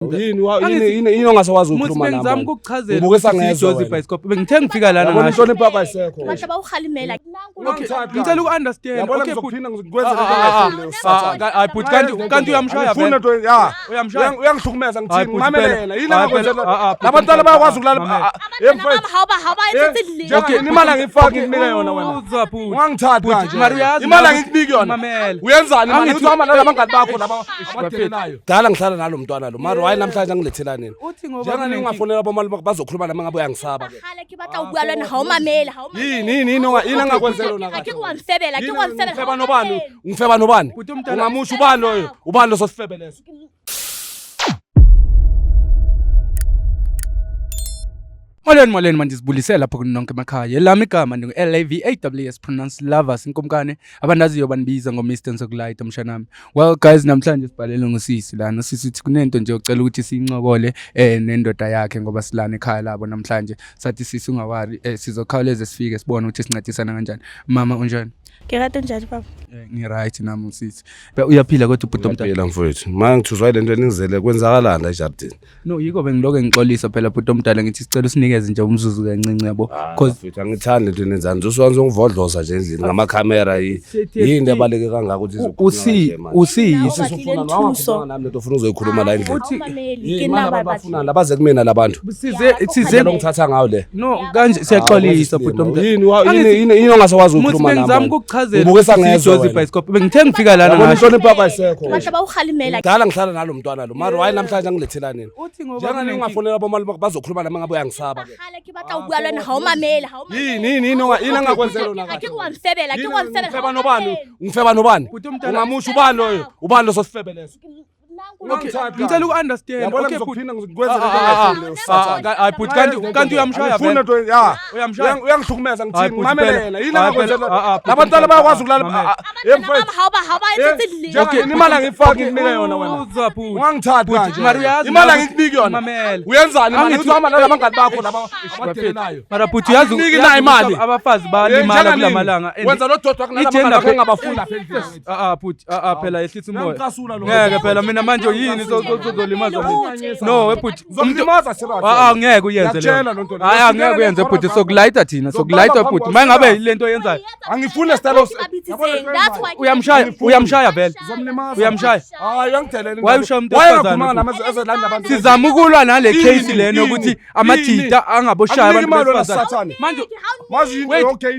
yini ongasawazi ukukhuluma nami ngizama ukukuchazela ngibukisa ngezwe bicycle bengithe ngifika lana ngasho inhlonipho yakho ayisekho Abantu abawuhalimela ngicela uku-understand okay ngizophinda ngikwenzele hayi but kanti uyamshaya ufuna to ya uyangihlukumeza ngithini mamelela yini angakwenzela labantwana bayakwazi ukulala hawuba okay imali angifaki nginika yona wena ungangithathi kanje imali angikunika yona uyenzani manje uzohamba nalabangani bakho laba abadelenayo dala ngihlala nalo mntwana lo mara hayi namhlanje angilethela nini njengani ungafonela bomali bazokhuluma nami ngabe uyangisaba ke khale ke batla ubua le hawumamela yini angakwenzela yona ke wanifebela ungifeba nobani ungamusha ubani loyo ubani lo sosifebelezo Molweni manje sibulisela lapho kunonke emakhaya. Lami igama ngu-LAVAWS pronounce lovers inkomkane abandaziyo banibiza ngo-Mr Nsokulayita mshanami. Well guys namhlanje sibhalele ngosisi lana sithi kunento nje ucela ukuthi siyincokole nendoda yakhe ngoba silana ekhaya labo namhlanje. Sathi sisi ungawari sizokhawuleze sifike sibone ukuthi sincedisana kanjani. Mama unjani? Ngirata njani baba? Ngi-right nami usisi. Uyaphila kodwa ubhuti omdala. Uyaphila mfowethu. Manje ngithuzwa lento eningizele kwenzakalani la ejardini. No yiko bengiloke ngixolisa phela bhuti omdala ngithi sicela usinikeze nje umzuzu kancinci yabo. Cause angithandi into enenzani. Usuwanze ungivodloza nje endlini ngamakhamera yini ebaleke kangaka ukuthi usifuna nami lento ufuna uzoyikhuluma la endlini. Uthi bafuna labaze kumina labantu. Size ngithatha ngawo le. No kanje siyaxolisa bhuti omdala. Yini ongasawazi ukukhuluma nami. Ngizama ukukuchazela ngibukisa ngezwe bicycle bengithe ngifika lana ngasho inhlonipho yakho ayisekho abantu abawuhalimela dala ngihlala nalo mntwana lo mara hayi namhlanje angilethela nini njengani ungafonela bomali bazokhuluma nami ngabe uyangisaba ke khale ke batla ubua le hawumamela yini angakwenzela yona ke wanifebela ungifeba nobani ungamusha ubani loyo ubani lo sosifebelezo ngicela uku-understand okay ngizophinda ngikwenzele hayi but kanti uyamshaya ufuna to ya uyangihlukumeza ngithini mamelela yini angakwenzela labantwana bayakwazi ukulala okay imali angifaki nginika yona wena ungangithathi kanje imali angikunika yona uyenzani manje uzohamba nalabangani bakho laba abadelenayo mara but uyazi unikina imali abafazi bayalimala kulamalanga wenza lo dodwa kunalabangani bakho engabafunda but phela ehlisa umoya ngeke phela mina manje yini sozolimaza no but uzolimaza sirasi ngeke uyenze leyo hayi angeke uyenze but sokulayita thina sokulayita but manje ngabe ilento yenzayo angifuni style uyamshaya vele uyamshaya hayi uyangitheleni wayushamntwana sizama ukulwa nale case lena ukuthi amajita angaboshaya abantu besifazane manje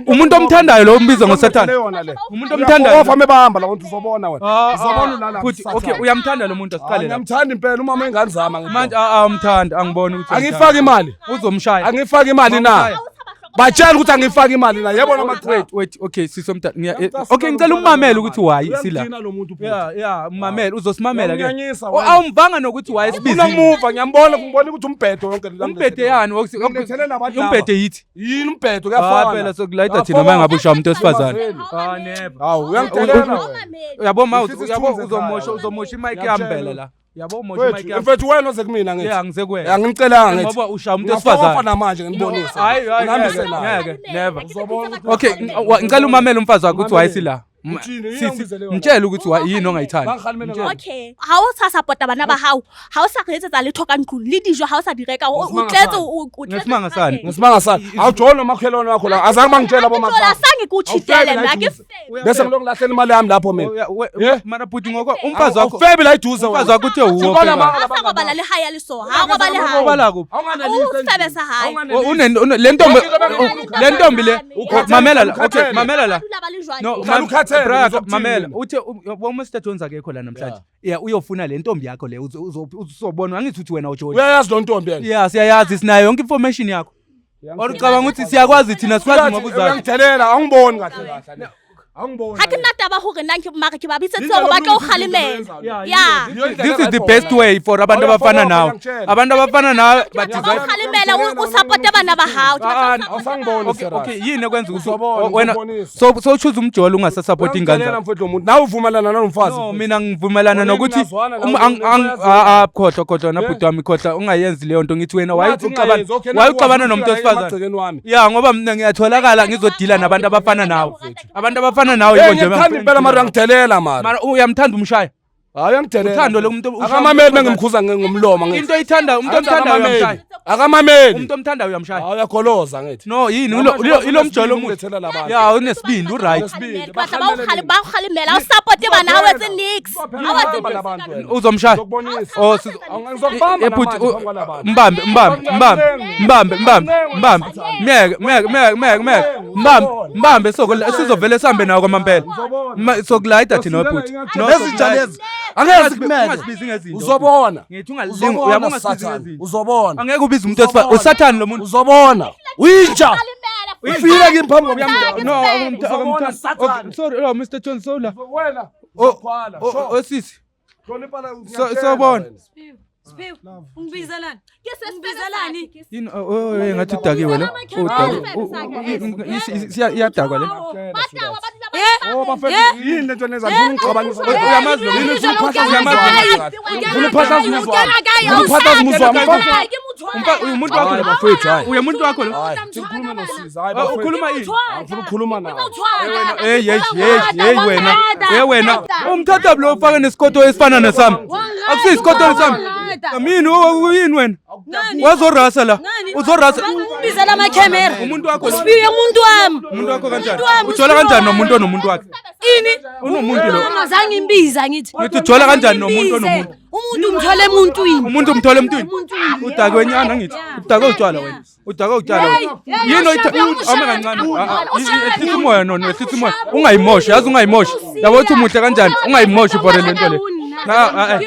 umuntu omthandayo lo umbiza ngosathana umuntu omthandayo ofame bahamba la wonke uzobona wena uzobona ulala okay uyamthanda lo muntu asiqale la ngiyamthanda impela umama enganizama manje umthanda angiboni ukuthi angifaki imali uzomshaya angifaki imali na batshela ukuthi angifaki imali na yabona ama wait okay sisomntana okay ngicela umamela ukuthi why sila umamela uzosimamela ke awumvanga nokuthi why sibiza unamuva ngiyambona ukuthi umbhedo yonke la umbhede yani umbhede yithi yini umbhedo kuyafana phela sokulayita thina mangabe ushaya umuntu wesifazane never hawu uyangitelela yabo uzomosha imic yambela la yabo mosha mic yami mfethu wena oze kumina ngithi ngize kuwena angimcelanga ngithi ngoba ushaya umuntu wesifazane ufana manje nginibonisa hayi ngeke never okay ngicela umamela umfazi wakho ukuthi wayesila mtshela ukuthi yini ongayithandi okay ha o sa support bana ba hao ha o sa kgetsetsa letho ka ntlong le dijo ha o sa direka o tletse ngesimanga sani awujona makhelwane wakho la azange bangitshela bomama sange kuchitele mina ke bese ngiloko lahleni imali yami lapho mina mara bhuti ngoko umfazi wakho ufebe la iduze umfazi wakho uthe uwo phela bala le haya le so ha ngoba le haya ngoba kuphi awunganelise sa hayi le ntombi le mamela la okay mamela la no mamela uthi uMr Jones akekho la namhlanje uyofuna le ntombi yakho le uzobona angithi uthi wena uJohn uyayazi lo ntombi yena siyayazi sinayo yonke information yakho ucabanga ukuthi siyakwazi thina sikwazi ngokuzazi uyangitelela angiboni kahle kahle ha ke nna taba hore nna ke mara ke ba bitse tso ba tlo khalimela this is the best way for abantu abafana nawe bathi khalimela usupport bana ba hao okay yini ekwenza wena so choose umjolo ungasasupport ingane zakho mfethu umuntu nawe uvumelana nanomfazi no mina ngivumelana nokuthi khohlwa nabhuti wami khohlwa ungayenzi leyo nto ngithi wena wayuxabana nomuntu wesifazane ngoba mina ngiyatholakala ngizodila nabantu abafana nawe abantu abafana nawe yebo nje ngithanda impela mara uyangitelela mara uyamthanda umshaya Hayi angidele. Uthando lomuntu akamameli bengimkhuza ngomlomo ngithi. Into oyithanda umuntu omthandayo uyamshaya. Akamameli. Umuntu omthandayo uyamshaya. Hayi uyakholoza ngithi. No yini ilomjolo omuhle. Ya unesibindi right. Bawukhalimela awusupport bana awethi nix. Uzomshaya. Oh ngizokubamba mbambe sizovele sihambe nawo kwamampela sokulayida thina bhuti lezinja lezi angeke sikumele uzobona ngithi ungalingi uyabona Satan uzobona angeke ubize umuntu esifa usathani lo muntu uzobona uyinja ufike kimi phambi kwami no sorry oh Mr John Sola wena oh sisi sobona Spiu, ungibizelani? Ngibizelani? yini ngathi udakiwe lo iyadakwa le yini lento neza ngifuna ngixabanisa uyamazi lo yini umuntu wakho lo bafethu hayi umuntu wakho lo sikhuluma nosiza hayi bafethu ukhuluma yini ngifuna ukukhuluma nawe wena umthatha lo ufake nesikoto esifana nesami akusiyisikotoni sami mina uyini wena wazorasa la uzorasa Ngibizela amakhemera. umuntu wakho Uspiwe umuntu wami. umuntu wakho kanjani ujola kanjani nomuntu onomuntu wakhe Ini? unomuntu lo Angazange imbiza ngithi. ngithi ujola kanjani nomuntu onomuntu Umuntu umthole emuntwini. umuntu umthole emntwini udake wenyana ngithi udake utshwala wena udake utshwala wena yini ame kancane ehlisa umoya nono ehlisa umoya ungayimoshi yazi ungayimoshi yabo uthi umuhle kanjani ungayimoshi for le nto le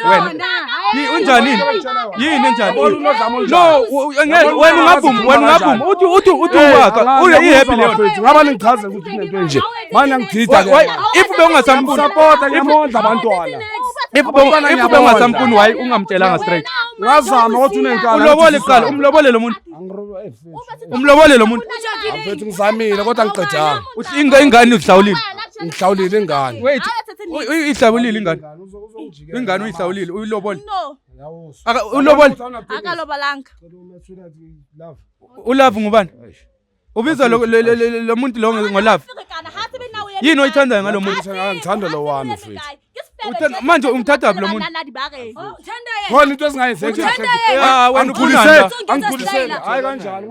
wena unjani yini enjani no wena ungavuma uthi uwaka uyihappy leyo ngaba ningichaze ukuthi into nje manje ngigida if bewungasamfuni support ngiyamondla abantwana if bewungasamfuni wayi ungamtshelanga straight ngazama ukuthi unenkala ulobole qala umlobole lo muntu umlobole lo muntu mfethu ngizamile kodwa ngiqedanga ingane uhlawulile ngihlawulile ingane wait uyihlawulile ingane uyihlawulile uyilobole ulobole akalobalanga ulove ngubani ubiza lo muntu lo ngolove yini oyithandayo ngalo muntu ngithanda lo wami mfethu manje umthatha lo muntu khona into ezingayenzeki wena ukhulisele angikhulisele hayi kanjani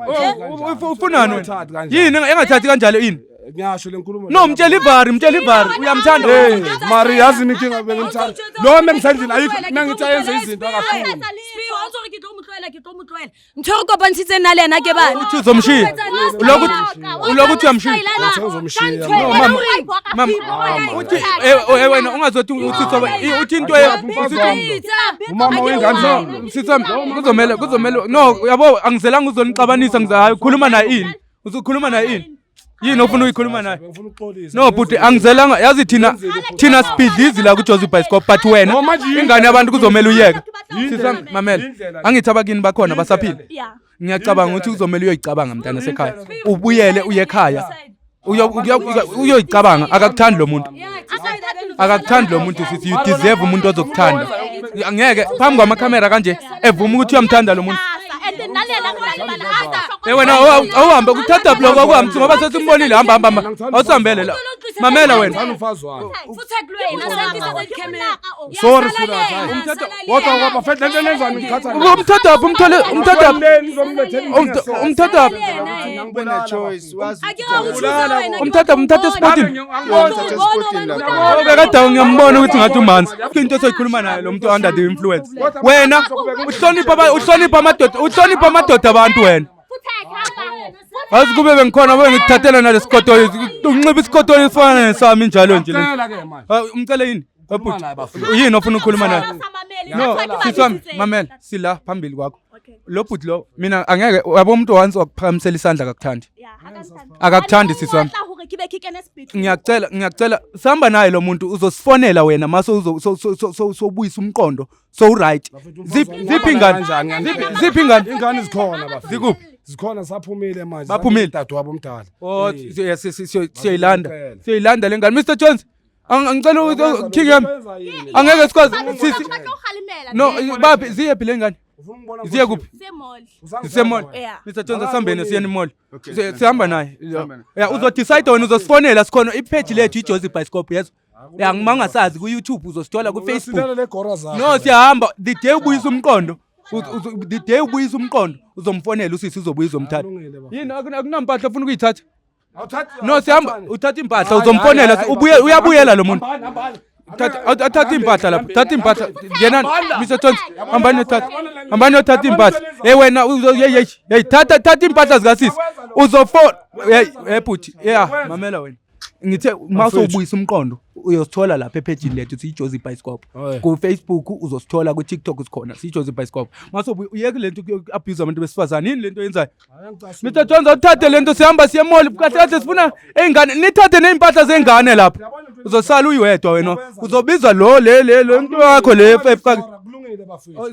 ufunani wena yini engathathi kanjalo yini ngiyasho lenkulumo no mtshela ivari uyamthanda mari yazi inkinga bengimthanda lo mengisandlini ayikho mangithi ayenze izinto akafuni Spiu awuthi ngitlomutlwela. Ngithola kopansitse nalena ke bani. uthi uzomshiya ulokuthi uyamshiya uzomshiya mama uthi wena ungazothi uthi into umama wengane sisami kuzomela no yabo angizelanga uzonixabanisa ngizayo khuluma naye ini uzokhuluma naye ini yini ofuna uyikhuluma naye no but angizelanga yazi thina sibhidlizi la ku Jozi Bioscope but wena ingane abantu kuzomela uyeka sisami mamela angithi abakini bakhona basaphila ngiyacabanga ukuthi kuzomela uyoyicabanga mntana sekhaya ubuyele uye ekhaya uyoyicabanga akakuthandi lo muntu akakuthandi lo muntu sithi you deserve umuntu ozokuthanda ngeke phambi kwamakhamera kanje evuma ukuthi uyamthanda lo muntu wena awuhambe kuthatha blog akuhambi ngoba sesimbonile hamba awusambele la mamela wena umfazi wami Futhi ekulweni nasentisa zekhemera. sorry sweetheart umthatha kodwa ngoba fethu lento lenzani ngikhatha umthatha umthatha ngibona choice wazi umthatha sporting bekade ngiyambona ukuthi ngathi umanzi into esoyikhuluma naye lo muntu under the influence wena uhlonipha amadoda abantu wena azi kube bengikhona ngikuthathela nalesikoto unxiba isikoto esifana nesami njalo nje umcele yini yini ofuna ukukhuluma naye no sisami mamela sila phambili kwakho lo bhuti lo mina angeke yabo umuntu once wakuphakamisela isandla akakuthandi sisami ngiyacela sihamba naye lo muntu uzosifonela wena mase sobuyisa umqondo so right ziphi ingane zikhona bafethu zikuphi zikhona saphumile manje baphumile dadu wabo omdala oh siyayilanda lengane Mr Jones angicela ukuthi yami angeke sikwazi sisi no bapi ziyephi lengane ziye kuphi zisemall Mr Jones asambene siye emall sihamba naye ya uzodecide wena uzosifonela sikhona ipage lethu iJozi Bioscope yezo ya ngimangasazi ku YouTube uzosithola ku Facebook Usilela legora zakho. no siyahamba the day ubuyisa umqondo the day ubuyisa umqondo uzomfonela usisi uzobuyisa umthatha yini akunampahla ufuna ukuyithatha no sihamba uthatha impahla uzomfonela uyabuyela lo muntu thatha impahla lapha thatha impahla yena Mr Jones hambani uthatha impahla wena hey thatha impahla zikasisi uzofona hey bhuti mamela wena ngithe mawusubuyisa umqondo uyosithola lapha epage lethu siJozi Bioscope ku Facebook uzosithola ku TikTok sikhona siJozi Bioscope mawusubuye uyeke lento abuse abantu besifazane yini lento yenzayo Mr Jones uthathe lento sihamba siye mall kahle sifuna ezingane nithathe nezimpahla zengane lapha uzosala uyiwedwa wena uzobizwa lo into yakho le efaka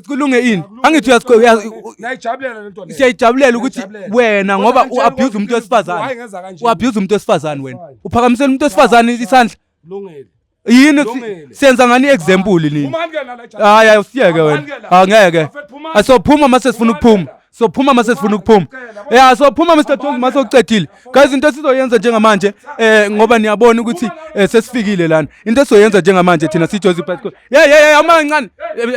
kulunge ini angithi Nayijabulela lento le. siyayijabulela ukuthi wena ngoba uabuse umuntu wesifazane uabuse umuntu wesifazane wena uphakamisela umuntu wesifazane isandla Kulungile. yini senza ngani example nini hayi usiyeke wena angeke asophuma mase sifuna ukuphuma sophuma mase sifuna ukuphuma sophuma Mr Jones mase ucedile guys into sizoyenza njengamanje ngoba niyabona ukuthi sesifikile lana into esizoyenza njengamanje thina siJozi Bioscope amancane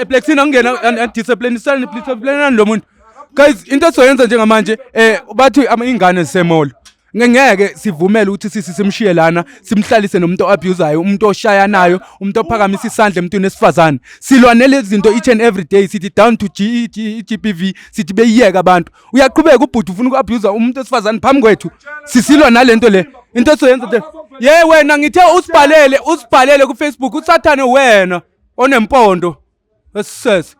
Blexina ngena discipline lo muntu guys into esizoyenza njengamanje bathi ingane zisemolo ngeke sivumele ukuthi simshiye lana simhlalise nomuntu oabusayo umuntu oshayanayo umuntu ophakamisa isandla emntwini esifazane silwanele izinto each and every day sithi down to GBV sithi beyiyeka abantu uyaqhubeka ubhuti ufuna ukuabuse umuntu esifazane phambi kwethu sisilwa nalento le into soyenza nje wena ngithe usibhalele ku Facebook usathane wena onempondo esisese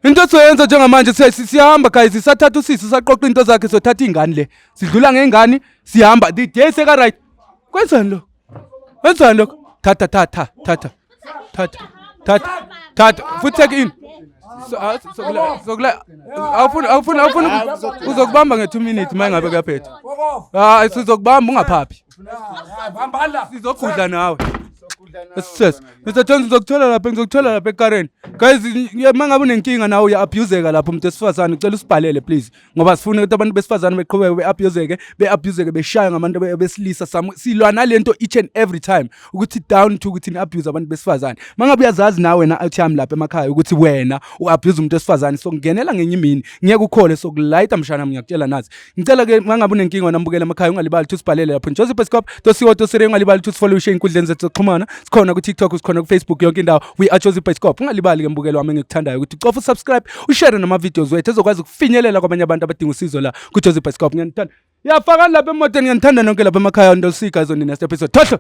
into soyenza njengamanje siyahamba guys sisathatha usisi saqoqa into zakhe sothatha ingane le sidlula ngengane sihamba the day seka right kwenzani lo thatha futhi take in awufuna uzokubamba nge 2 minutes mayingabe kuyaphetha sizokubamba ungaphaphi sizokudla nawe Yes. Mr Jones ngizokuthola lapha eKaren. Guys, mangabe unenkinga nawe uya-abuseka lapho umuntu esifazane ucela usibhalele please. Ngoba sifuna ukuthi abantu besifazane beqhubeke be-abuseke beshaya ngabantu besilisa silwa nalento each and every time ukuthi down to ukuthi ni-abuse abantu besifazane. Mangabe uyazazi nawe na athi lapha emakhaya ukuthi wena u-abuse umuntu esifazane so ngenela ngenye imini ngiyeke ukhole so kulayita mshana ngiyakutshela nazi. Ngicela ke mangabe unenkinga nambukela emakhaya ungalibali ukuthi usibhalele lapho Jozi Bioscope tosiwo ungalibali ukuthi follow inkundleni zethu zokuxhumana. Sikhona ku TikTok sikhona ku Facebook yonke indawo we are Jozi Bioscope ungalibali ke mbukelo wami engikuthandayo ukuthi cofa subscribe ushare nama videos wethu ezokwazi ukufinyelela kwabanye abantu abadinga usizo la ku Jozi Bioscope ngiyanithanda yafaka lapha emotweni ngiyanithanda nonke lapha emakhaya ndosika izona next episode thohlo